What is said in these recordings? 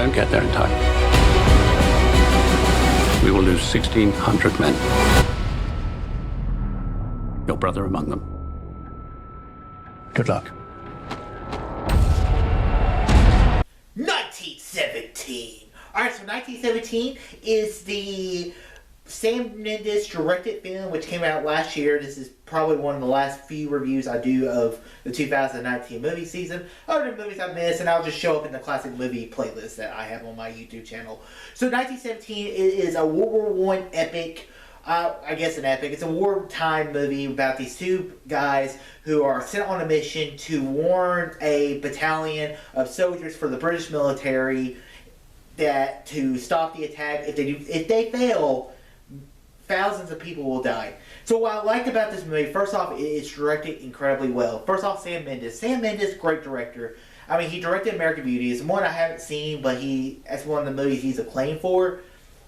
don't get there in time, we will lose 1,600 men. Your brother among them. Good luck. 1917. Alright, so 1917 is the Sam Mendes directed film, which came out last year. This is probably one of the last few reviews I do of the 2019 movie season. Other movies I missed, and I'll just show up in the classic movie playlist that I have on my YouTube channel. So 1917 is a World War I epic. I guess an epic. It's a wartime movie about these two guys who are sent on a mission to warn a battalion of soldiers for the British military that to stop the attack. If they fail, thousands of people will die. So what I liked about this movie, first off, it's directed incredibly well. First off, Sam Mendes. Sam Mendes, great director. I mean, he directed American Beauty. It's one I haven't seen, but that's one of the movies he's acclaimed for.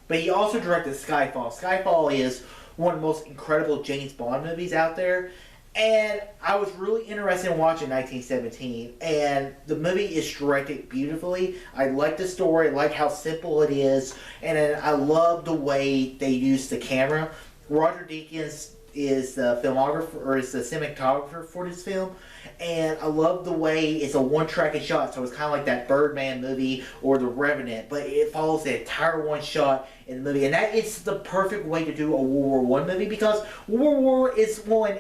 But he also directed Skyfall. Skyfall is one of the most incredible James Bond movies out there. And I was really interested in watching 1917. And the movie is directed beautifully. I like the story. I like how simple it is. And then I love the way they use the camera. Roger Deakins is the filmographer, or is the cinematographer for this film. And I love the way it's a one-track shot, so it's kind of like that Birdman movie or The Revenant, but it follows the entire one shot in the movie. And that is the perfect way to do a World War I movie, because World War is one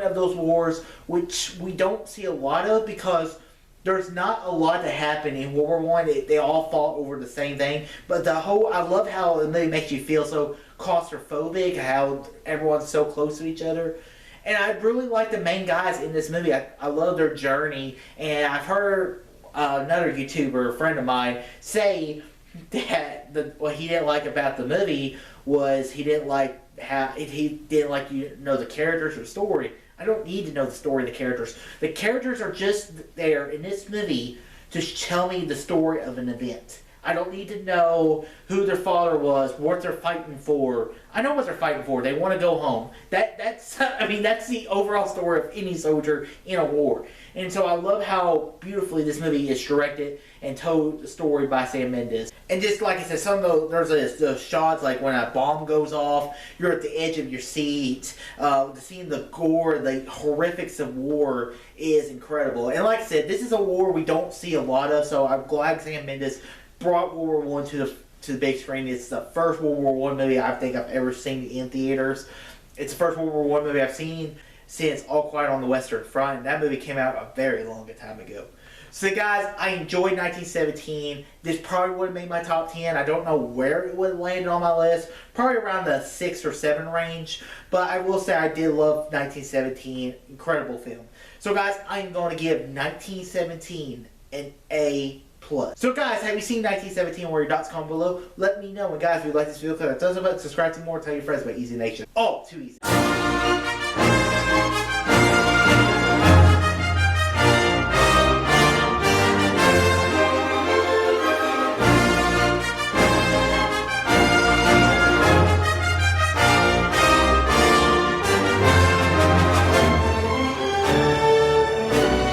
of those wars which we don't see a lot of, because there's not a lot that happened in World War I. They all fought over the same thing. But I love how the movie makes you feel so claustrophobic, how everyone's so close to each other. And I really like the main guys in this movie. I love their journey. And I've heard another YouTuber, a friend of mine, say that what he didn't like about the movie was he didn't like the characters or story. I don't need to know the story of the characters. The characters are just there in this movie to tell me the story of an event. I don't need to know who their father was, what they're fighting for. I know what they're fighting for. They want to go home. That's the overall story of any soldier in a war. And so I love how beautifully this movie is directed and told the story by Sam Mendes. And just like I said, there's those shots like when a bomb goes off, you're at the edge of your seat. Seeing the gore, the horrifics of war is incredible. And like I said, this is a war we don't see a lot of, so I'm glad Sam Mendes brought World War I to the big screen. It's the first World War I movie I think I've ever seen in theaters. It's the first World War I movie I've seen since All Quiet on the Western Front. That movie came out a very long time ago. So guys, I enjoyed 1917. This probably would have made my top 10. I don't know where it would have landed on my list. Probably around the 6 or 7 range. But I will say I did love 1917. Incredible film. So guys, I am going to give 1917 an A+. So guys, have you seen 1917? Where your dots comment below? Let me know. And guys, if you like this video, click that thumbs up button, subscribe to more, tell your friends about Easy Nation. Oh, too easy.